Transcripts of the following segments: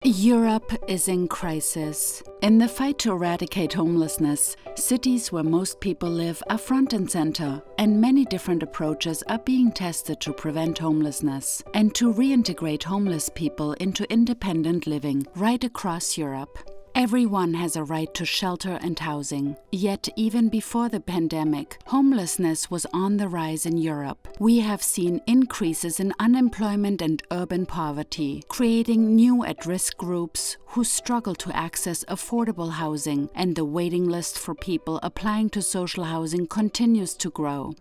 Europe is in crisis. In the fight to eradicate homelessness, cities where most people live are front and center, and many different approaches are being tested to prevent homelessness and to reintegrate homeless people into independent living right across Europe. Everyone has a right to shelter and housing. Yet, even before the pandemic, homelessness was on the rise in Europe. We have seen increases in unemployment and urban poverty, creating new at-risk groups who struggle to access affordable housing, and the waiting list for people applying to social housing continues to grow.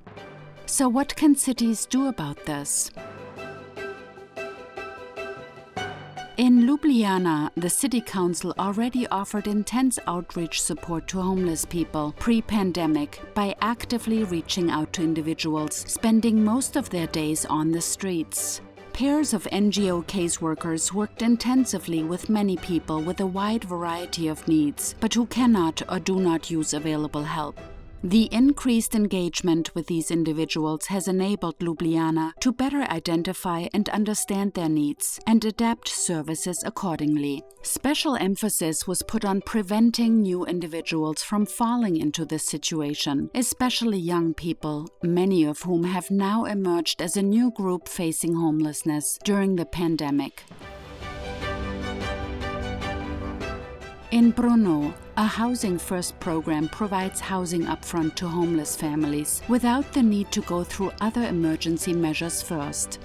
So what can cities do about this? In Ljubljana, the city council already offered intense outreach support to homeless people pre-pandemic by actively reaching out to individuals spending most of their days on the streets. Pairs of NGO caseworkers worked intensively with many people with a wide variety of needs, but who cannot or do not use available help. The increased engagement with these individuals has enabled Ljubljana to better identify and understand their needs and adapt services accordingly. Special emphasis was put on preventing new individuals from falling into this situation, especially young people, many of whom have now emerged as a new group facing homelessness during the pandemic. In Brno, a Housing First program provides housing upfront to homeless families without the need to go through other emergency measures first.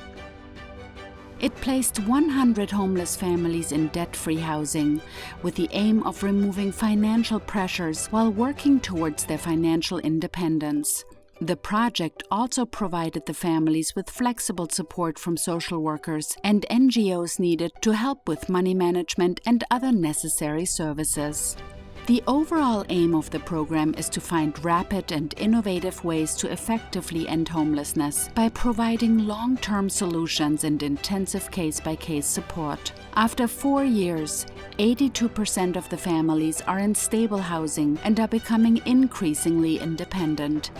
It placed 100 homeless families in debt-free housing with the aim of removing financial pressures while working towards their financial independence. The project also provided the families with flexible support from social workers and NGOs needed to help with money management and other necessary services. The overall aim of the program is to find rapid and innovative ways to effectively end homelessness by providing long-term solutions and intensive case-by-case support. After 4 years, 82% of the families are in stable housing and are becoming increasingly independent.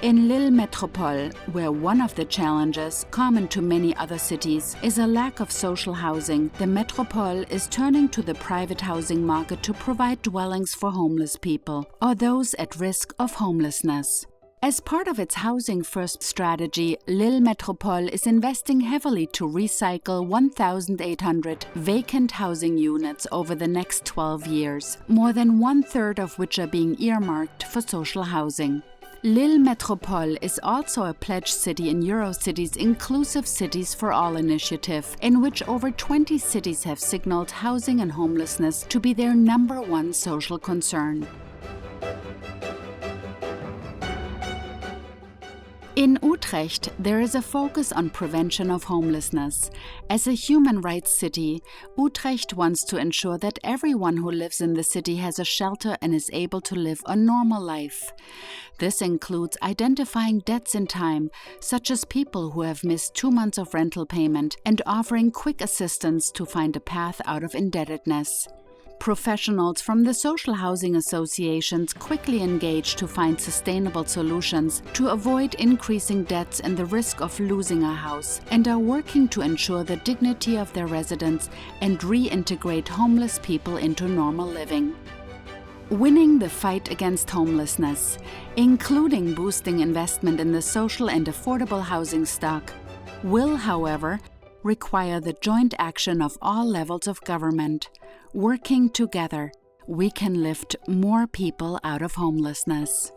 In Lille Metropole, where one of the challenges, common to many other cities, is a lack of social housing, the Metropole is turning to the private housing market to provide dwellings for homeless people or those at risk of homelessness. As part of its Housing First strategy, Lille Metropole is investing heavily to recycle 1,800 vacant housing units over the next 12 years, more than one-third of which are being earmarked for social housing. Lille Metropole is also a pledged city in Eurocities' Inclusive Cities for All initiative, in which over 20 cities have signaled housing and homelessness to be their #1 social concern. In Utrecht, there is a focus on prevention of homelessness. As a human rights city, Utrecht wants to ensure that everyone who lives in the city has a shelter and is able to live a normal life. This includes identifying debts in time, such as people who have missed 2 months of rental payment, and offering quick assistance to find a path out of indebtedness. Professionals from the social housing associations quickly engage to find sustainable solutions to avoid increasing debts and the risk of losing a house, and are working to ensure the dignity of their residents and reintegrate homeless people into normal living. Winning the fight against homelessness, including boosting investment in the social and affordable housing stock, will, however, require the joint action of all levels of government. Working together, we can lift more people out of homelessness.